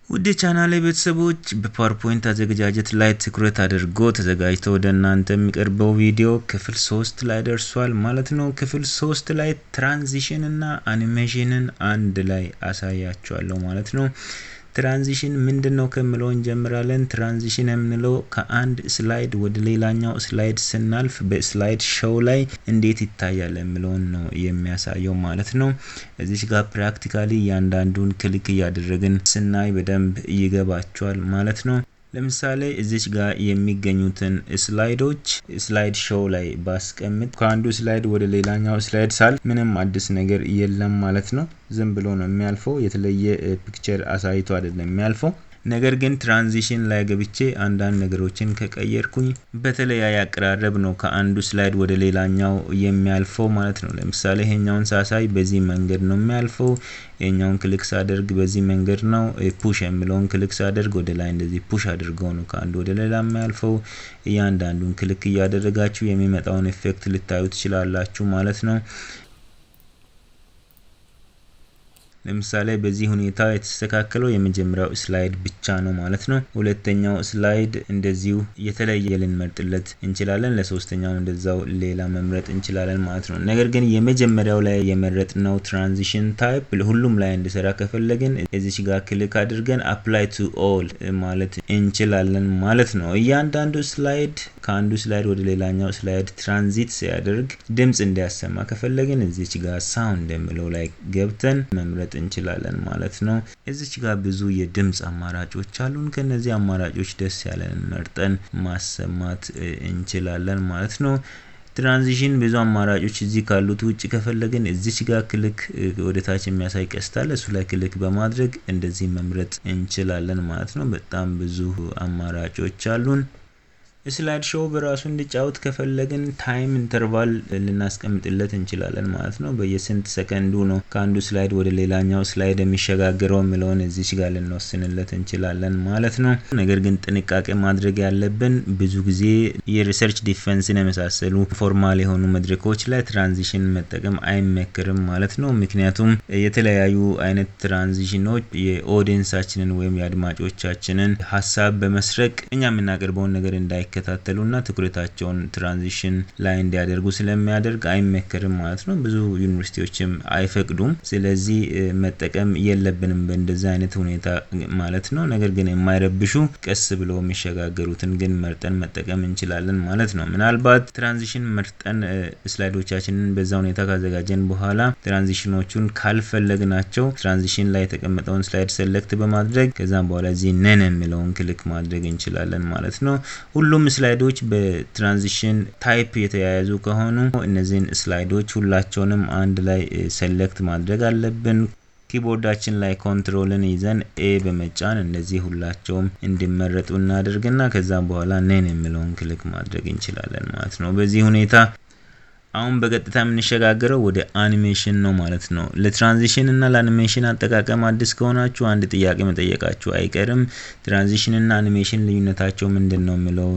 ውድ ቻናሌ ቤተሰቦች በፓወርፖይንት አዘገጃጀት ላይ ትኩረት አድርጎ ተዘጋጅቶ ወደ እናንተ የሚቀርበው ቪዲዮ ክፍል 3 ላይ ደርሷል ማለት ነው። ክፍል 3 ላይ ትራንዚሽን እና አኒሜሽንን አንድ ላይ አሳያችኋለሁ ማለት ነው። ትራንዚሽን ምንድነው ከመለው እንጀምራለን። ትራንዚሽን የምንለው ከአንድ ስላይድ ወደ ሌላኛው ስላይድ ስናልፍ በስላይድ ሾው ላይ እንዴት ይታያል የሚለውን ነው የሚያሳየው ማለት ነው። እዚህ ጋር ፕራክቲካሊ ያንዳንዱን ክሊክ ያደረግን ስናይ በደንብ ይገባቸዋል ማለት ነው። ለምሳሌ እዚህ ጋር የሚገኙትን ስላይዶች ስላይድ ሾው ላይ ባስቀምጥ ከአንዱ ስላይድ ወደ ሌላኛው ስላይድ ሳል ምንም አዲስ ነገር የለም ማለት ነው። ዝም ብሎ ነው የሚያልፈው። የተለየ ፒክቸር አሳይቶ አይደለም የሚያልፈው። ነገር ግን ትራንዚሽን ላይ ገብቼ አንዳንድ ነገሮችን ከቀየርኩኝ በተለያየ አቀራረብ ነው ከአንዱ ስላይድ ወደ ሌላኛው የሚያልፈው ማለት ነው። ለምሳሌ ይሄኛውን ሳሳይ በዚህ መንገድ ነው የሚያልፈው። ይሄኛውን ክሊክ ሳደርግ በዚህ መንገድ ነው። ፑሽ የሚለውን ክሊክ ሳደርግ ወደ ላይ እንደዚህ ፑሽ አድርገው ነው ከአንዱ ወደ ሌላ የሚያልፈው። እያንዳንዱን ክሊክ እያደረጋችሁ የሚመጣውን ኢፌክት ልታዩ ትችላላችሁ ማለት ነው። ለምሳሌ በዚህ ሁኔታ የተስተካከለው የመጀመሪያው ስላይድ ብቻ ነው ማለት ነው። ሁለተኛው ስላይድ እንደዚሁ የተለየ ልንመርጥለት እንችላለን። ለሶስተኛው እንደዛው ሌላ መምረጥ እንችላለን ማለት ነው። ነገር ግን የመጀመሪያው ላይ የመረጥነው ትራንዚሽን ታይፕ ለሁሉም ላይ እንዲሰራ ከፈለግን እዚህ ጋር ክሊክ አድርገን አፕላይ ቱ ኦል ማለት እንችላለን ማለት ነው። እያንዳንዱ ስላይድ ከአንዱ ስላይድ ወደ ሌላኛው ስላይድ ትራንዚት ሲያደርግ ድምጽ እንዲያሰማ ከፈለግን እዚህ ጋር ሳውንድ የሚለው ላይ ገብተን መምረጥ እንችላለን ማለት ነው። እዚች ጋር ብዙ የድምጽ አማራጮች አሉን። ከነዚህ አማራጮች ደስ ያለንን መርጠን ማሰማት እንችላለን ማለት ነው። ትራንዚሽን ብዙ አማራጮች እዚህ ካሉት ውጪ ከፈለግን እዚች ጋር ክሊክ ወደ ታች የሚያሳይ ቀስታል እሱ ላይ ክሊክ በማድረግ እንደዚህ መምረጥ እንችላለን ማለት ነው። በጣም ብዙ አማራጮች አሉን። ስላይድ ሾው በራሱ እንዲጫወት ከፈለግን ታይም ኢንተርቫል ልናስቀምጥለት እንችላለን ማለት ነው። በየስንት ሰከንዱ ነው ከአንዱ ስላይድ ወደ ሌላኛው ስላይድ የሚሸጋገረው የሚለውን እዚች ጋር ልንወስንለት እንችላለን ማለት ነው። ነገር ግን ጥንቃቄ ማድረግ ያለብን ብዙ ጊዜ የሪሰርች ዲፌንስን የመሳሰሉ ፎርማል የሆኑ መድረኮች ላይ ትራንዚሽን መጠቀም አይመከርም ማለት ነው። ምክንያቱም የተለያዩ አይነት ትራንዚሽኖች የኦዲየንሳችንን ወይም የአድማጮቻችንን ሀሳብ በመስረቅ እኛ የምናቀርበውን ነገር እንዳይከታተሉና ትኩረታቸውን ትራንዚሽን ላይ እንዲያደርጉ ስለሚያደርግ አይመከርም ማለት ነው። ብዙ ዩኒቨርሲቲዎችም አይፈቅዱም። ስለዚህ መጠቀም የለብንም በእንደዚህ አይነት ሁኔታ ማለት ነው። ነገር ግን የማይረብሹ ቀስ ብለው የሚሸጋገሩትን ግን መርጠን መጠቀም እንችላለን ማለት ነው። ምናልባት ትራንዚሽን መርጠን ስላይዶቻችንን በዛ ሁኔታ ካዘጋጀን በኋላ ትራንዚሽኖቹን ካልፈለግናቸው ትራንዚሽን ላይ የተቀመጠውን ስላይድ ሴሌክት በማድረግ ከዛም በኋላ እዚህ ነን የሚለውን ክሊክ ማድረግ እንችላለን ማለት ነው። ሁሉም ስላይዶች በትራንዚሽን ታይፕ የተያያዙ ከሆኑ እነዚህን ስላይዶች ሁላቸውንም አንድ ላይ ሴሌክት ማድረግ አለብን። ኪቦርዳችን ላይ ኮንትሮልን ይዘን ኤ በመጫን እነዚህ ሁላቸውም እንዲመረጡ እናደርግና ከዛም በኋላ ነን የሚለውን ክሊክ ማድረግ እንችላለን ማለት ነው። በዚህ ሁኔታ አሁን በቀጥታ የምንሸጋገረው ወደ አኒሜሽን ነው ማለት ነው። ለትራንዚሽን እና ለአኒሜሽን አጠቃቀም አዲስ ከሆናችሁ አንድ ጥያቄ መጠየቃችሁ አይቀርም። ትራንዚሽን እና አኒሜሽን ልዩነታቸው ምንድነው የሚለው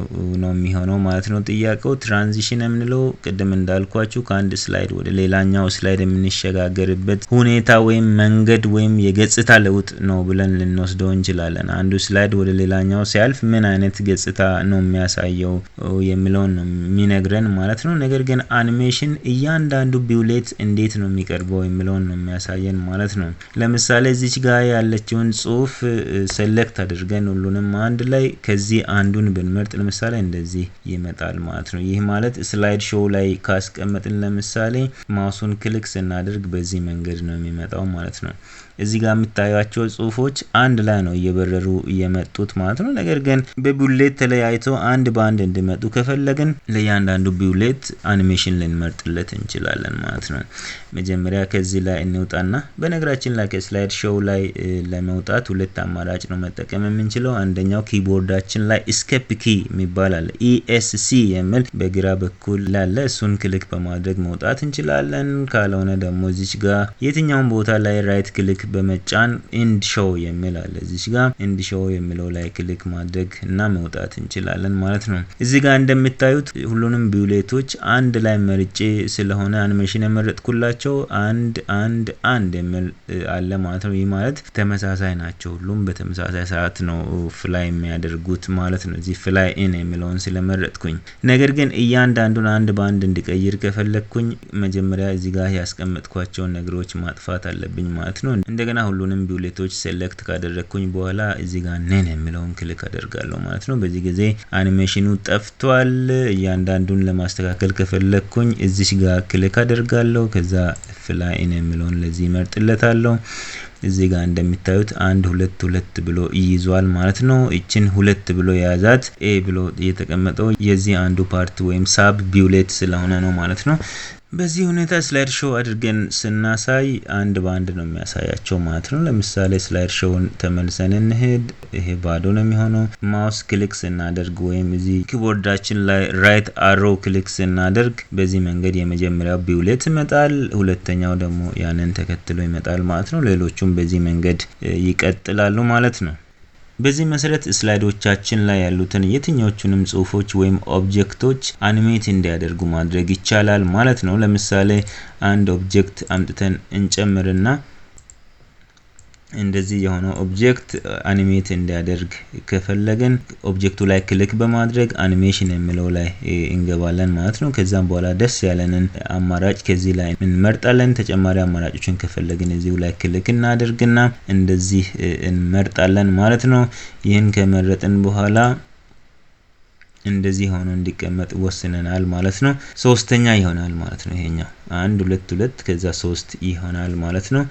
ነው የሚሆነው ማለት ነው ጥያቄው። ትራንዚሽን የምንለው ቅድም እንዳልኳችሁ ከአንድ ስላይድ ወደ ሌላኛው ስላይድ የምንሸጋገርበት ሁኔታ ወይም መንገድ ወይም የገጽታ ለውጥ ነው ብለን ልንወስደው እንችላለን። አንዱ ስላይድ ወደ ሌላኛው ሲያልፍ ምን አይነት ገጽታ ነው የሚያሳየው የሚለውን ነው የሚነግረን ማለት ነው። ነገር ግን አኒሜሽን እያንዳንዱ ቢውሌት እንዴት ነው የሚቀርበው የሚለውን ነው የሚያሳየን ማለት ነው። ለምሳሌ እዚች ጋር ያለችውን ጽሁፍ ሴሌክት አድርገን ሁሉንም አንድ ላይ ከዚህ አንዱን ብንመርጥ ለምሳሌ እንደዚህ ይመጣል ማለት ነው። ይህ ማለት ስላይድ ሾው ላይ ካስቀመጥን ለምሳሌ ማውሱን ክሊክ ስናደርግ በዚህ መንገድ ነው የሚመጣው ማለት ነው። እዚህ ጋር የምታዩአቸው ጽሁፎች አንድ ላይ ነው እየበረሩ እየመጡት ማለት ነው። ነገር ግን በቢውሌት ተለያይተው አንድ ባንድ እንዲመጡ ከፈለግን ለእያንዳንዱ ቢውሌት አኒሜሽን ልንመርጥለት እንችላለን ማለት ነው። መጀመሪያ ከዚህ ላይ እንውጣና በነገራችን ላይ ከስላይድ ሾው ላይ ለመውጣት ሁለት አማራጭ ነው መጠቀም የምንችለው። አንደኛው ኪቦርዳችን ላይ ኤስኬፕ ኪ የሚባል አለ ESC የሚል በግራ በኩል ያለ እሱን ክሊክ በማድረግ መውጣት እንችላለን። ካልሆነ ደግሞ እዚች ጋር የትኛውን ቦታ ላይ ራይት ክሊክ በመጫን ኢንድ ሾው የሚል አለ እዚህ ጋር ኢንድ ሾው የሚለው ላይ ክሊክ ማድረግ እና መውጣት እንችላለን ማለት ነው። እዚህ ጋር እንደምታዩት ሁሉንም ቪውሌቶች አንድ ላይ መርጬ ስለሆነ አኒሜሽን የመረጥኩላቸው አንድ የሚል አለ ማለት ነው። ይህ ማለት ተመሳሳይ ናቸው። ሁሉም በተመሳሳይ ሰዓት ነው ፍላይ የሚያደርጉት ማለት ነው። እዚህ ፍላይ ኢን የሚለውን ስለመረጥኩኝ ነገር ግን እያንዳንዱን አንድ ባንድ እንዲቀይር ከፈለኩኝ መጀመሪያ እዚህ ጋር ያስቀመጥኳቸው ነገሮች ማጥፋት አለብኝ ማለት ነው። እንደገና ሁሉንም ቪውሌቶች ሴሌክት ካደረኩኝ በኋላ እዚህ ጋር ነን የሚለውን ክሊክ አደርጋለሁ ማለት ነው። በዚህ ጊዜ አኒሜሽኑ ጠፍቷል። እያንዳንዱን ለማስተካከል ከፈለኩኝ እዚህ ጋር ክሊክ አደርጋለሁ። ከዛ ፍላይ ኢን የሚለውን ለዚህ መርጥለታለሁ። እዚህ ጋር እንደምታዩት 1 2 2 ብሎ ይይዟል ማለት ነው። እቺን 2 ብሎ ያዛት ኤ ብሎ የተቀመጠው የዚህ አንዱ ፓርት ወይም ሳብ ቪውሌት ስለሆነ ነው ማለት ነው። በዚህ ሁኔታ ስላይድ ሾው አድርገን ስናሳይ አንድ ባንድ ነው የሚያሳያቸው ማለት ነው። ለምሳሌ ስላይድ ሾውን ተመልሰን እንሄድ። ይሄ ባዶ ነው የሚሆነው። ማውስ ክሊክ ስናደርግ ወይም እዚህ ኪቦርዳችን ላይ ራይት አሮ ክሊክ ስናደርግ በዚህ መንገድ የመጀመሪያው ቪውሌት ይመጣል። ሁለተኛው ደግሞ ያንን ተከትሎ ይመጣል ማለት ነው። ሌሎቹም በዚህ መንገድ ይቀጥላሉ ማለት ነው። በዚህ መሰረት ስላይዶቻችን ላይ ያሉትን የትኞቹንም ጽሁፎች ወይም ኦብጀክቶች አኒሜት እንዲያደርጉ ማድረግ ይቻላል ማለት ነው። ለምሳሌ አንድ ኦብጀክት አምጥተን እንጨምርና እንደዚህ የሆነው ኦብጀክት አኒሜት እንዲያደርግ ከፈለግን ኦብጀክቱ ላይ ክሊክ በማድረግ አኒሜሽን የሚለው ላይ እንገባለን ማለት ነው። ከዛም በኋላ ደስ ያለንን አማራጭ ከዚህ ላይ እንመርጣለን። ተጨማሪ አማራጮችን ከፈለግን እዚሁ ላይ ክሊክ እናደርግና እንደዚህ እንመርጣለን ማለት ነው። ይህን ከመረጥን በኋላ እንደዚህ ሆኖ እንዲቀመጥ ወስነናል ማለት ነው። ሶስተኛ ይሆናል ማለት ነው። ይሄኛው 1 2 2 ከዛ 3 ይሆናል ማለት ነው።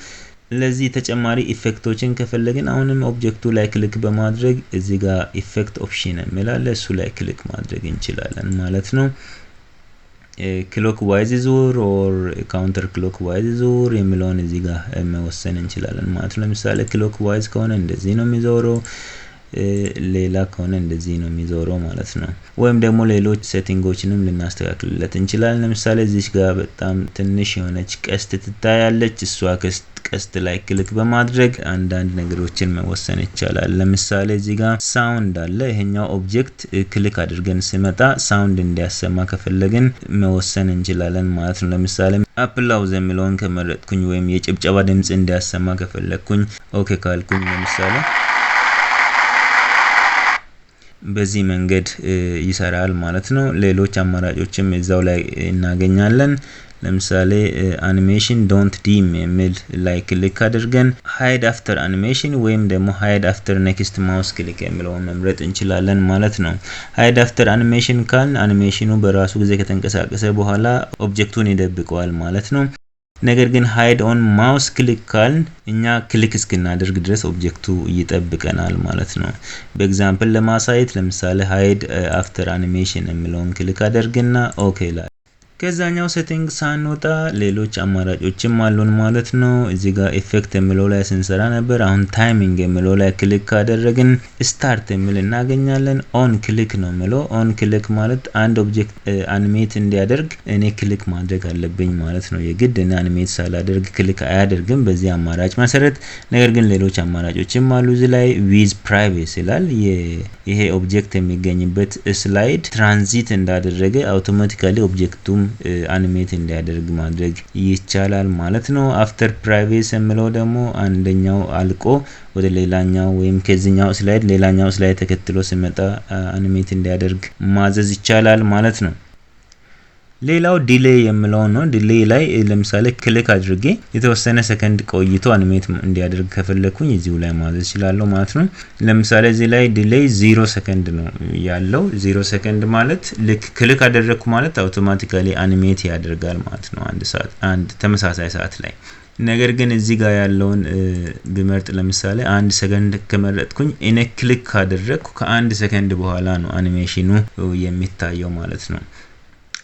ለዚህ ተጨማሪ ኢፌክቶችን ከፈለግን አሁንም ኦብጀክቱ ላይ ክሊክ በማድረግ እዚህ ጋር ኢፌክት ኦፕሽን እንላለ እሱ ላይ ክሊክ ማድረግ እንችላለን ማለት ነው። ክሎክ ዋይዝ ዙር ኦር ካውንተር ክሎክ ዋይዝ ዙር የሚለውን እዚህ ጋር መወሰን እንችላለን ማለት ነው። ለምሳሌ ክሎክ ዋይዝ ከሆነ እንደዚህ ነው የሚዞረው፣ ሌላ ከሆነ እንደዚህ ነው የሚዞረው ማለት ነው። ወይም ደግሞ ሌሎች ሴቲንጎችንም ልናስተካክልለት እንችላለን። ለምሳሌ እዚህ ጋር በጣም ትንሽ የሆነች ቀስት ትታያለች። እሷ ቀስት ላይ ክሊክ በማድረግ አንዳንድ ነገሮችን መወሰን ይቻላል። ለምሳሌ እዚህ ጋር ሳውንድ አለ። ይሄኛው ኦብጀክት ክሊክ አድርገን ሲመጣ ሳውንድ እንዲያሰማ ከፈለግን መወሰን እንችላለን ማለት ነው። ለምሳሌ አፕላውዝ የሚለውን ከመረጥኩኝ ወይም የጭብጨባ ድምጽ እንዲያሰማ ከፈለግኩኝ ኦኬ ካልኩኝ ለምሳሌ በዚህ መንገድ ይሰራል ማለት ነው። ሌሎች አማራጮችም እዛው ላይ እናገኛለን። ለምሳሌ አኒሜሽን ዶንት ዲም የሚል ላይ ክሊክ አድርገን ሃይድ አፍተር አኒሜሽን ወይም ደግሞ ሃይድ አፍተር ኔክስት ማውስ ክሊክ የሚለውን መምረጥ እንችላለን ማለት ነው። ሃይድ አፍተር አኒሜሽን ካልን አኒሜሽኑ በራሱ ጊዜ ከተንቀሳቀሰ በኋላ ኦብጀክቱን ይደብቀዋል ማለት ነው። ነገር ግን ሃይድ ኦን ማውስ ክሊክ ካልን እኛ ክሊክ እስክናደርግ ድረስ ኦብጀክቱ ይጠብቀናል ማለት ነው። በኤግዛምፕል ለማሳየት ለምሳሌ ሃይድ አፍተር አኒሜሽን የሚለውን ክሊክ አደርግና ኦኬ ላይ ከዛኛው ሴቲንግ ሳንወጣ ሌሎች አማራጮችም አሉን ማለት ነው። እዚህ ጋር ኢፌክት የሚለው ላይ ስንሰራ ነበር። አሁን ታይሚንግ የሚለው ላይ ክሊክ ካደረግን ስታርት የሚል እናገኛለን። ኦን ክሊክ ነው የሚለው። ኦን ክሊክ ማለት አንድ ኦብጀክት አኒሜት እንዲያደርግ እኔ ክሊክ ማድረግ አለብኝ ማለት ነው። የግድ እኔ አኒሜት ሳላደርግ ክሊክ አያደርግም በዚህ አማራጭ መሰረት። ነገር ግን ሌሎች አማራጮችም አሉ። እዚህ ላይ ዊዝ ፕራይቬሲ ይላል። ይሄ ኦብጀክት የሚገኝበት ስላይድ ትራንዚት እንዳደረገ አውቶማቲካሊ ኦብጀክቱም አኒሜት እንዲያደርግ ማድረግ ይቻላል ማለት ነው። አፍተር ፕራይቬሲ የሚለው ደግሞ አንደኛው አልቆ ወደ ሌላኛው ወይም ከዚህኛው ስላይድ ሌላኛው ስላይድ ተከትሎ ሲመጣ አኒሜት እንዲያደርግ ማዘዝ ይቻላል ማለት ነው። ሌላው ዲሌይ የሚለው ነው። ዲሌይ ላይ ለምሳሌ ክሊክ አድርጌ የተወሰነ ሰከንድ ቆይቶ አኒሜት እንዲያደርግ ከፈለኩኝ እዚሁ ላይ ማዘዝ ይችላል ማለት ነው። ለምሳሌ እዚህ ላይ ዲሌይ 0 ሰከንድ ነው ያለው። 0 ሰከንድ ማለት ልክ ክሊክ አደረኩ ማለት አውቶማቲካሊ አኒሜት ያደርጋል ማለት ነው አንድ ተመሳሳይ ሰዓት ላይ። ነገር ግን እዚህ ጋር ያለውን ብመርጥ ለምሳሌ 1 ሰከንድ ከመረጥኩኝ እኔ ክሊክ ካደረኩ ከ1 ሰከንድ በኋላ ነው አኒሜሽኑ የሚታየው ማለት ነው።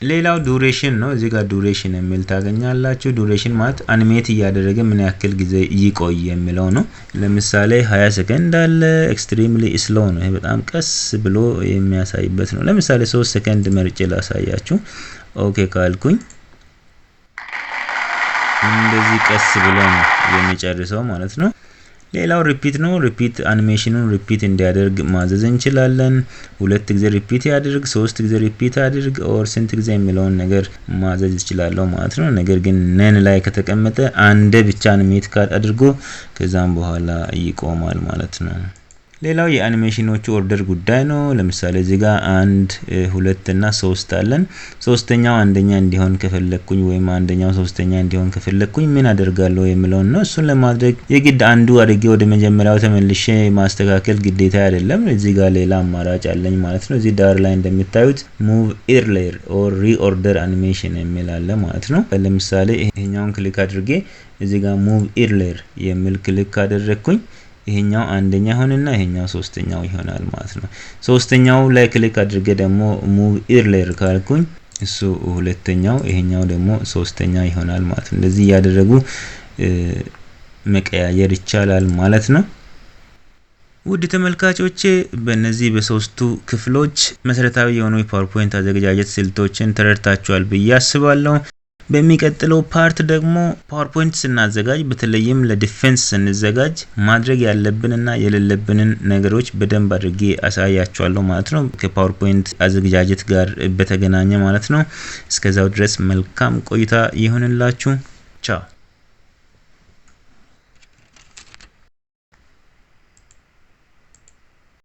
ሌላው ዱሬሽን ነው። እዚህ ጋር ዱሬሽን የሚል ታገኛላችሁ። ዱሬሽን ማለት አኒሜት እያደረገ ምን ያክል ጊዜ ይቆይ የሚለው ነው። ለምሳሌ 20 ሰከንድ አለ። ኤክስትሪምሊ ስሎው ነው። ይሄ በጣም ቀስ ብሎ የሚያሳይበት ነው። ለምሳሌ 3 ሰከንድ መርጬ ላሳያችሁ። ኦኬ ካልኩኝ እንደዚህ ቀስ ብሎ ነው የሚጨርሰው ማለት ነው። ሌላው ሪፒት ነው። ሪፒት አኒሜሽኑን ሪፒት እንዲያደርግ ማዘዝ እንችላለን። 2 ጊዜ ሪፒት ያድርግ፣ 3 ጊዜ ሪፒት ያድርግ ኦር ስንት ጊዜ የሚለውን ነገር ማዘዝ ይችላል ማለት ነው። ነገር ግን ነን ላይ ከተቀመጠ አንዴ ብቻ አኒሜት አድርጎ ከዛም በኋላ ይቆማል ማለት ነው። ሌላው የአኒሜሽኖቹ ኦርደር ጉዳይ ነው። ለምሳሌ እዚህ ጋር 1 2 እና 3 አለን። ሶስተኛው አንደኛ እንዲሆን ከፈለኩኝ ወይም አንደኛው ሶስተኛ እንዲሆን ከፈለኩኝ ምን አደርጋለሁ የሚለውን ነው። እሱን ለማድረግ የግድ አንዱ አድርጌ ወደ መጀመሪያው ተመልሼ ማስተካከል ግዴታ አይደለም። እዚህ ጋር ሌላ አማራጭ አለኝ ማለት ነው። እዚህ ዳር ላይ እንደምታዩት ሙቭ ኢርሊየር ኦር ሪኦርደር አኒሜሽን የሚል አለ ማለት ነው። ለምሳሌ ይሄኛውን ክሊክ አድርጌ እዚህ ጋር ሙቭ ኢርሊየር የሚል ክሊክ አደረኩኝ። ይሄኛው አንደኛ ሆነና ይሄኛው ሶስተኛው ይሆናል ማለት ነው። ሶስተኛው ላይ ክሊክ አድርጌ ደግሞ ሙቭ ኢርሊየር ካልኩኝ እሱ ሁለተኛው፣ ይሄኛው ደግሞ ሶስተኛ ይሆናል ማለት ነው። እንደዚህ ያደረጉ መቀያየር ይቻላል ማለት ነው። ውድ ተመልካቾቼ በእነዚህ በሶስቱ ክፍሎች መሰረታዊ የሆኑ የፓወርፖይንት አዘገጃጀት ስልቶችን ተረድታችኋል ብዬ አስባለሁ። በሚቀጥለው ፓርት ደግሞ ፓወርፖይንት ስናዘጋጅ በተለይም ለዲፌንስ ስንዘጋጅ ማድረግ ያለብንና የሌለብንን ነገሮች በደንብ አድርጌ አሳያችኋለሁ ማለት ነው። ከፓወርፖይንት አዘገጃጀት ጋር በተገናኘ ማለት ነው። እስከዛው ድረስ መልካም ቆይታ ይሁንላችሁ። ቻው።